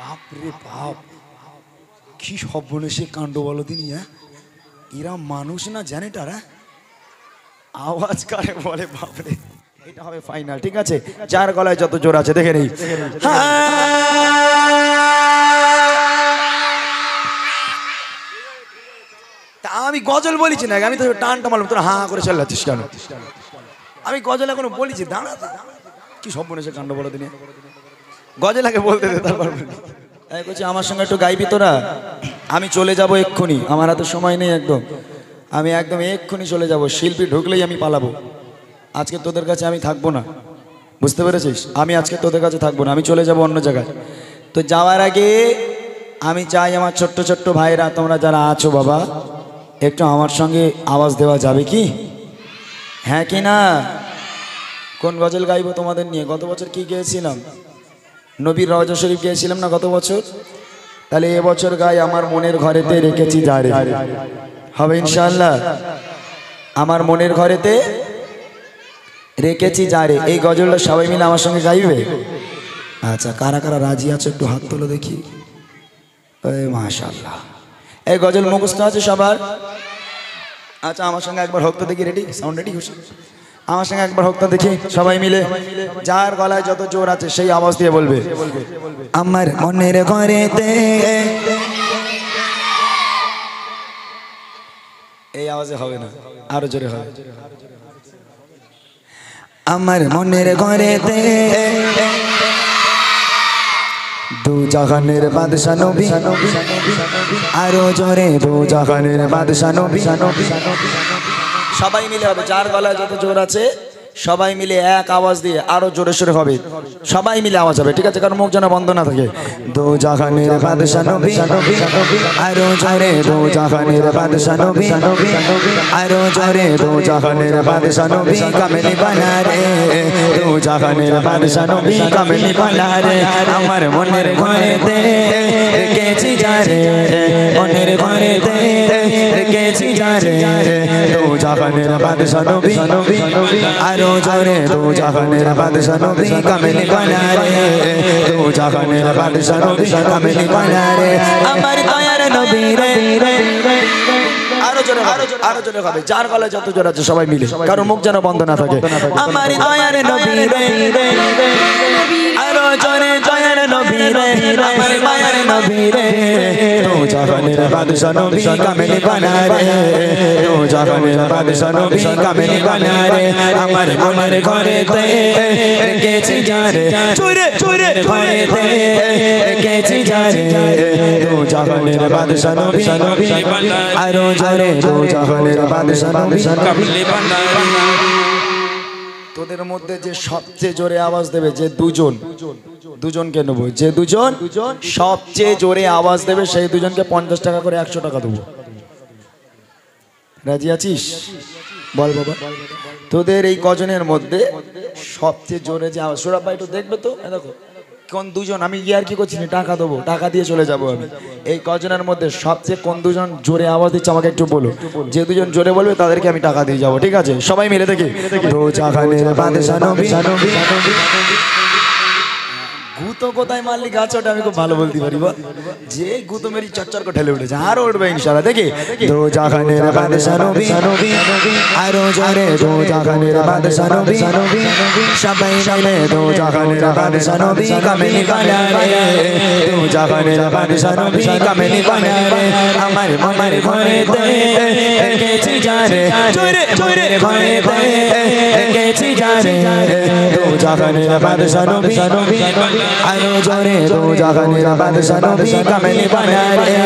বাপ রে বাপ, কি সর্বনেশে কাণ্ড বলো তিনি। হ্যাঁ, এরা মানুষ না জেনেটার। হ্যাঁ, আওয়াজ কারে বলে বাপরে। এটা হবে ফাইনাল, ঠিক আছে? যার গলায় যত জোর আছে দেখে নেই। তা আমি গজল বলেছি না, আমি তো টানটা মারলাম, তোরা হা করে চালাচ্ছিস কেন? আমি গজল এখনো বলেছি, দাঁড়া। কি সর্বনেশে কাণ্ড বলো তিনি। গজল আগে বলতে দে, তারপর বলছি আমার সঙ্গে একটু গাইবি তোরা। আমি চলে যাব এক্ষুনি, আমার হাতে সময় নেই একদম। আমি একদম এক্ষুনি চলে যাব, শিল্পী ঢুকলেই আমি পালাবো। আজকে তোদের কাছে আমি থাকবো না, বুঝতে পেরেছিস? আমি আজকে তোদের কাছে থাকবো না, আমি চলে যাব অন্য জায়গায়। তো যাওয়ার আগে আমি চাই আমার ছোট্ট ছোট্ট ভাইরা, তোমরা যারা আছো বাবা, একটু আমার সঙ্গে আওয়াজ দেওয়া যাবে কি? হ্যাঁ কি না? কোন গজল গাইবো তোমাদের নিয়ে? গত বছর কি গেয়েছিলাম? নবীর রওজা শরীফ গিয়েছিলাম না গত বছর? তাহলে এবছর গাই আমার মনের ঘরেতে রেখেছি যারে। হবে ইনশাআল্লাহ? আমার মনের ঘরেতে রেখেছি যারে, এই গজলটা সবাই মিলে আমার সঙ্গে গাইবে। আচ্ছা, কারা কারা রাজি আছে একটু হাত তোলো দেখি। মাশাআল্লাহ, এই গজল মুখস্থ আছে সবার? আচ্ছা, আমার সঙ্গে একবার হোক তো দেখি। রেডি? Sound ready? খুশি? আমার সঙ্গে একবার হোক তো দেখি সবাই মিলে। যার গলায় যত জোর আছে সেই আওয়াজ দিয়ে বলবে, আমার মনের ঘরেতে। এই আওয়াজে হবে না, আরো জোরে হবে। আমার মনের ঘরেতে দু জাহানের বাদশা নবী, আরো জোরে দু জাহানের বাদশা নবী। সবাই মিলে হবে, যার গলায় যত জোর আছে সবাই মিলে এক আওয়াজ দিয়ে আরো জোরে সোরে হবে। সবাই মিলে আওয়াজ হবে, ঠিক আছে? কারণ মুখ যেন বন্ধ না থাকে। দু জাহানের বাদশা নবী, আরো জোরে দু জাহানের বাদশা নবী, আরো জোরে দু জাহানের বাদশা নবী। কামেলি বানা রে দু জাহানের বাদশা নবী, কামেলি বানা রে। আমার মনের ঘরেতে রেখেছি যারে, মনের ঘরেতে রেখেছি যারে। দু জাহানের বাদশা নবী, আরো জোরে দু জাহানের বাদশা নবী। কামেলি বানা রে দু জাহানের বাদশা নবী, কামেলি বানা রে। আমার দয়ার নবী রে। আরো জোরে, আরো জোরে হবে, যার গলায় যত জোর আছে সবাই মিলে, কারণ মুখ যেন বন্ধ না থাকে। আমার দয়ার নবী রে, আরো জোরে দয়ার নবী রে। আমার দয়ার নবী রে, দু জাহানের বাদশা নবী, কামেলি বানা রে দু জাহানের বাদশা নবী, কামেলি বানা রে। আমার মনের ঘরেতে রেখেছি যারে, চুরে চুরে ঘরেতে রেখেছি যারে। দু জাহানের বাদশা নবী, আরো জোরে দু জাহানের বাদশা নবী, কামেলি বানা রে। তোদের মধ্যে যে সবচেয়ে জোরে আওয়াজ দেবে, যে দুজনকে নেবো, যে দুজন সবচেয়ে জোরে আওয়াজ দেবে সেই দুজনকে 50 টাকা করে 100 টাকা দেবো। রাজি আছিস? বল বাবা। তোদের এই কজনের মধ্যে সবচেয়ে জোরে যে আওয়াজ, সৌরভ ভাই একটু দেখবে তো, দেখো কোন দুজন, আমি ইয়ার কি করছি, টাকা দেবো, টাকা দিয়ে চলে যাবো আমি। এই কজনের মধ্যে সবচেয়ে কোন দুজন জোরে আওয়াজ দিচ্ছে আমাকে একটু বলো। যে দুজন জোরে বলবে তাদেরকে আমি টাকা দিয়ে যাবো, ঠিক আছে? সবাই মিলে দেখি। দু জাহানের বাদশা নবী। গুতো কোথায় মারলি গাছ ওটা আমি খুব ভালো বলতে পারি, যে গুতো মেরি চচ্চর করে ঠেলে উঠেছে, আর উঠবে ইনশাআল্লাহ। দেখি দু জাহানের বাদশা নবী, আরো জোরে দু জাহানের বাদশা নবী। সবাই মিলে দু জাহানের বাদশা নবী, কামেলি বানা রে দু জাহানের বাদশা নবী, কামেলি বানা রে। আমার মনের ঘরেতে রেখেছি যারে, চুরে চুরে ঘরেতে রেখেছি যারে। দু জাহানের বাদশা নবী, আরো জোরে দু জাহানের বাদশা নবী, কামেলি বানা রে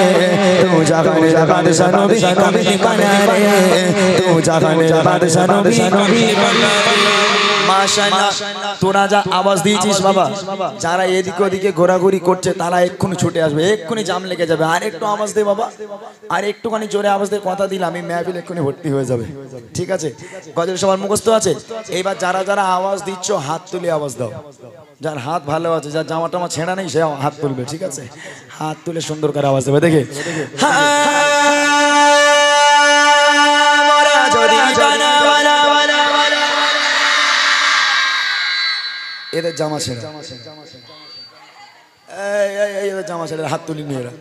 দু জাহানের বাদশা নবী, কামেলি বানা রে দু জাহানের বাদশা নবী, কামেলি বানা রে। মাশাআল্লাহ, তোরা যা আওয়াজ দিয়েছিস বাবা, যারা এদিকে ওদিকে ঘোরাঘুরি করছে তারা এক্ষুনি ছুটে আসবে, এক্ষুনি জাম লেগে যাবে। আর একটু আওয়াজ দে বাবা, আর একটুখানি জোরে আওয়াজ দে, কথা দিলাম আমি মেহফিল এক্ষুনি ভর্তি হয়ে যাবে, ঠিক আছে? গজল সবার মুখস্থ আছে? এইবার যারা যারা আওয়াজ দিচ্ছ হাত তুলে আওয়াজ দাও। যার হাত ভালো আছে, যার জামা টামা ছেঁড়া নেই সে হাত তুলবে, ঠিক আছে? হাত তুলে সুন্দর করে আওয়াজ দেবে। দেখে এদের জামা ছেঁড়া, এই জামা ছেড়ে হাত তুলি নিয়ে এরা।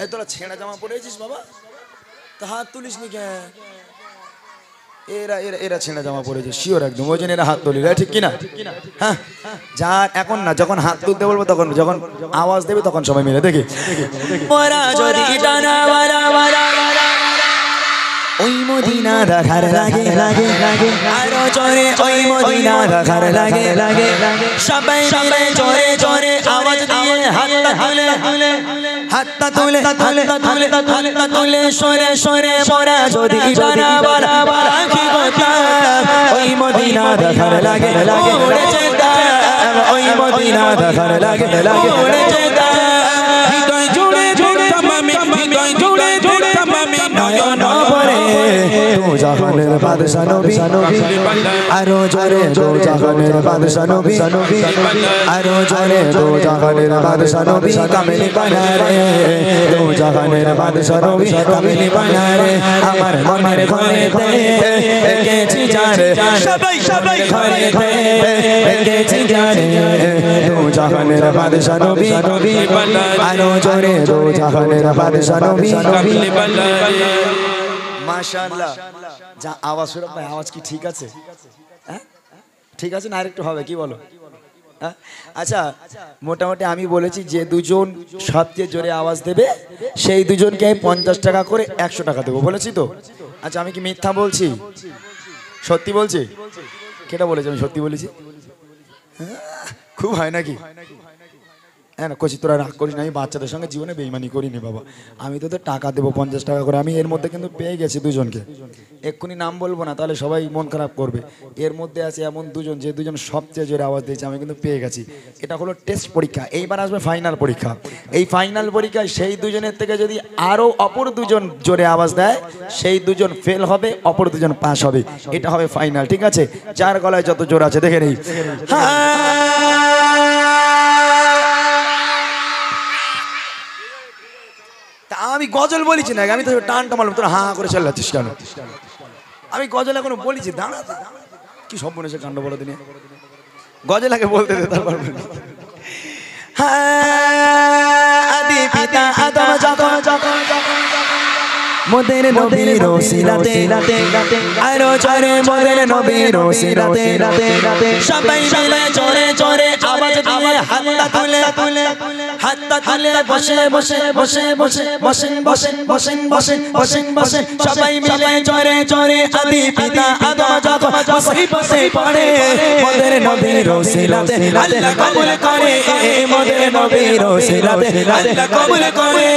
এই তোরা ছেঁড়া জামা পরেছিস বাবা, তা হাত তুলিস নি কেন? এরা এরা এরা ছেঁড়া জামা পরেছে শিওর একদম, ওই জন্য এরা হাত তুলি, ঠিক কিনা? হ্যাঁ, যা এখন না, যখন হাত তুলতে বলবো তখন, যখন আওয়াজ দেবে তখন সবাই মিলে দেখি। ওই মদিনা দেখার লাগে লাগে লাগে, আরো জোরে ওই মদিনা দেখার লাগে লাগে, সবাই মিলে জোরে জোরে আওয়াজ দিয়ে হাতটা তুলে হাতটা তুলে হাতটা তুলে হাতটা তুলে সরে সরে পড়া যদি জানা বলা কি কথা। ওই মদিনা দেখার লাগে লাগে, ওই মদিনা দেখার লাগে লাগে, হৃদয় জুড়ে জুড়ে তামামে, হৃদয় জুড়ে জুড়ে তামামে নয়ন ভরে দো জাহানের বাদশা নবী, আরো জোরে দো জাহানের বাদশা নবী, আরো জোরে দো জাহানের বাদশা নবী, কামিনী বানা রে দো জাহানের বাদশা নবী, কামিনী বানা রে। আমার মনের ঘরেতে এঁকেছি যারে, সবাই সবাই ঘরেতে এঁকেছি যারে দো জাহানের বাদশা নবী, আরো জোরে দো জাহানের বাদশা নবী, কামিনী বানা রে। মাশাআল্লাহ, যা আওয়াজ শুনে ভাই, আওয়াজ কি ঠিক আছে? হ্যাঁ ঠিক আছে না, আরেকটু হবে কি বলো? আচ্ছা, মোটামুটি আমি বলেছি যে দুজন সবচেয়ে জোরে আওয়াজ দেবে সেই দুজনকে 50 টাকা করে 100 টাকা দেবো, বলেছি তো? আচ্ছা, আমি কি মিথ্যা বলছি? সত্যি বলছি? কেটা বলেছি আমি সত্যি বলেছি? খুব হয় নাকি? হ্যাঁ না কচি, তোরা রাগ করিস না, আমি বাচ্চাদের সঙ্গে জীবনে বেইমানি করিনি বাবা। আমি তোদের টাকা দেবো 50 টাকা করে। আমি এর মধ্যে কিন্তু পেয়ে গেছি দুজনকে, এক্ষুনি নাম বলবো না তাহলে সবাই মন খারাপ করবে। এর মধ্যে আছে এমন দুজন, যে দুজন সবচেয়ে জোরে আওয়াজ দিয়েছে, আমি কিন্তু পেয়ে গেছি। এটা হলো টেস্ট পরীক্ষা, এইবার আসবে ফাইনাল পরীক্ষা। এই ফাইনাল পরীক্ষায় সেই দুজনের থেকে যদি আরও অপর দুজন জোরে আওয়াজ দেয়, সেই দুজন ফেল হবে, অপর দুজন পাস হবে। এটা হবে ফাইনাল, ঠিক আছে? যার গলায় যত জোর আছে দেখে নেই। আমি গজল বলেছি না, আমি তো টানটা মারলাম, তোরা হাঁ করে চালাচ্ছিস কেন? আমি গজল এখনো বলেছি, দাঁড়া কি সব মনে কাণ্ড বলো দিনে, গজল আগে বলতে দে তারপর। আদি পিতা আদম যখন মোদের নবীর ওসিলাতে আরো জোরে মোদের নবীর ওসিলাতে সবাই মিলে জোরে জোরে আওয়াজ দিয়ে হাতটা তুলে হাতটা তুলে বসে বসে বসে বসে বসেন বসেন বসেন বসেন বসেন বসে সবাই মিলে জোরে জোরে আদি পিতা আদম যখন বসে বসে পড়ে মোদের নবীর ওসিলাতে আল্লাহ কবুল করে, মোদের নবীর ওসিলাতে আল্লাহ কবুল করে।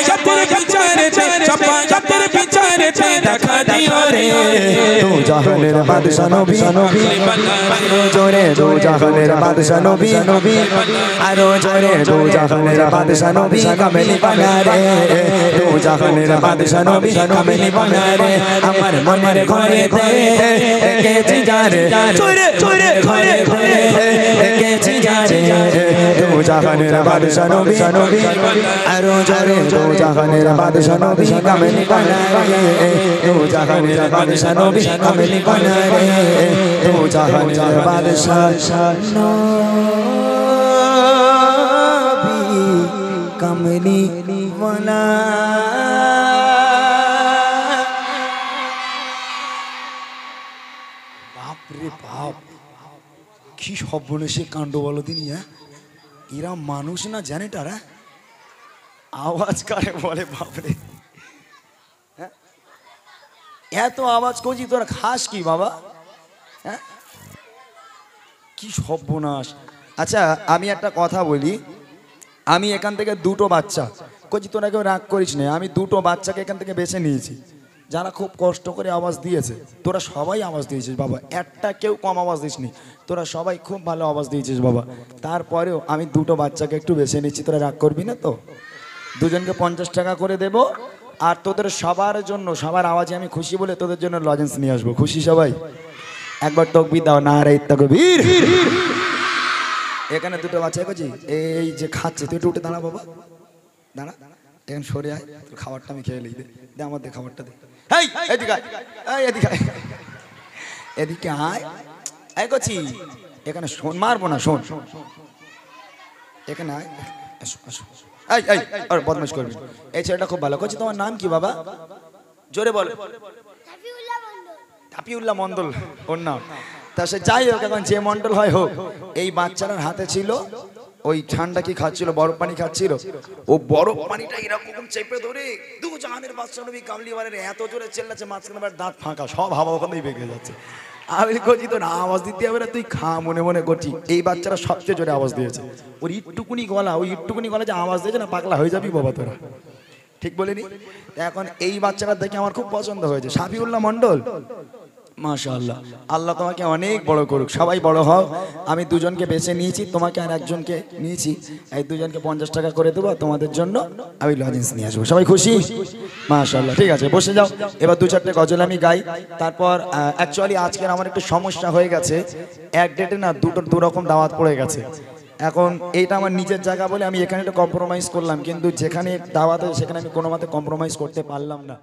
সবাইয়ের বিচারে সবাইয়ের বিচারে দেখা দিও রে দো জাহানের বাদশা নবী, আরো জোরে দো জাহানের বাদশা নবী, আরো জোরে দো জাহানের বাদশা নবী, কামিনী বানা রে দো জাহানের বাদশা নবী, কামিনী বানা রে। আমার মনের ঘরেতে এঁকেছি যারে, চোরে চোরে ঘরেতে এঁকেছি যারে দো জাহানের বাদশা নবী, আরো জোরে দো জাহানের বাদশা নবী, কামিনী বানা রে দো জাহানের বাদশা নবী, কামিনী বানা রে দো জাহানের বাদশা নবী, কামিনী বানা। বাপ রে বাপ, কি সব বলে সে কাণ্ড বলো তিনি। হ্যাঁ, এরা মানুষ না জেনেটার? আওয়াজ কারে বলে বাপরে, এত আওয়াজ করছি, তোরা খাস কি বাবা? হ্যাঁ, কি সর্বনাশ। আচ্ছা, আমি একটা কথা বলি, আমি এখান থেকে দুটো বাচ্চা করছি, তোরা কেউ রাগ করিস না, আমি দুটো বাচ্চাকে এখান থেকে বেছে নিয়েছি যারা খুব কষ্ট করে আওয়াজ দিয়েছে। তোরা সবাই আওয়াজ দিয়েছিস বাবা, একটা কেউ কম আওয়াজ দিসনি, তোরা সবাই খুব ভালো আওয়াজ দিয়েছিস বাবা। তারপরেও আমি দুটো বাচ্চাকে একটু বেছে নিচ্ছি, তোরা রাগ করবি না তো? দুজনকে 50 টাকা করে দেবো, আর তোদের সবার জন্য, সবার আওয়াজে আমি খুশি বলে তোদের জন্য লজেন্স নিয়ে আসবো। খুশি সবাই? একবার তাকবীর দাও, নারে তাকবীর। এখানে দুটো বাচ্চা করছি, এই যে খাচ্ছে, তুই একটু উঠে দাঁড়া বাবা, দাঁড়া, এখন সরে আয়, তোর খাবারটা আমি খেয়ে নিই, দে আমার দে খাবারটা দে। এই এদিকে আয়, এই এদিকে আয়, এদিকে আয়, এই করছি এখানে শোন, মারবো না, শোন, এখানে আয়, আসো আসো। এই এই আর বদমাশ করবি। এই ছেলেটা খুব ভালো করছে। তোমার নাম কি বাবা? জোরে বল। তাপিউল্লাহ মন্ডল ওর নাম। তা সে যাই হোক, এখন যে মন্ডল হয় হোক, এই বাচ্চাটার হাতে ছিল ওই ঠান্ডা কি খাচ্ছিল, বরফ পানি খাচ্ছিল। ও বরফ পানিটা এরকম চেপে ধরে দু জাহানের বাদশা নবী কামলিওয়ালার এত জোরে চেল্লাচ্ছে, মাঝখানে আবার দাঁত ফাঁকা, সব হাওয়া ওখানেই বেঁকে যাচ্ছে। আমি করছি তো না, আওয়াজ দিতে হবে না, তুই খা মনে মনে করছি। এই বাচ্চারা সবচেয়ে জোরে আওয়াজ দিয়েছে। ওর ইটটুকুনি গলা, ওই ইটটুকুনি গলা যে আওয়াজ দিয়েছে না, পাগলা হয়ে যাবি বাবা তোরা। ঠিক বলিনি? এখন এই বাচ্চাটা দেখে আমার খুব পছন্দ হয়েছে, শাফিউল্লাহ মন্ডল। মাশাআল্লাহ, আল্লাহ তোমাকে অনেক বড় করুক, সবাই বড় হও। আমি দুজনকে বেছে নিয়েছি, তোমাকে আর একজনকে নিয়েছি। এই দুজনকে 50 টাকা করে দেবো, তোমাদের জন্য আমি লজেন্স নিয়ে আসবো। সবাই খুশি? মাশাআল্লাহ, ঠিক আছে বসে যাও। এবার 2-4টে গজল আমি গাই। তারপর অ্যাকচুয়ালি আজকের আমার একটু সমস্যা হয়ে গেছে, এক ডেটে না দু রকম দাওয়াত পড়ে গেছে। এখন এইটা আমার নিজের জায়গা বলে আমি এখানে একটু কম্প্রোমাইজ করলাম, কিন্তু যেখানে দাওয়াত সেখানে আমি কোনো মতে কম্প্রোমাইজ করতে পারলাম না।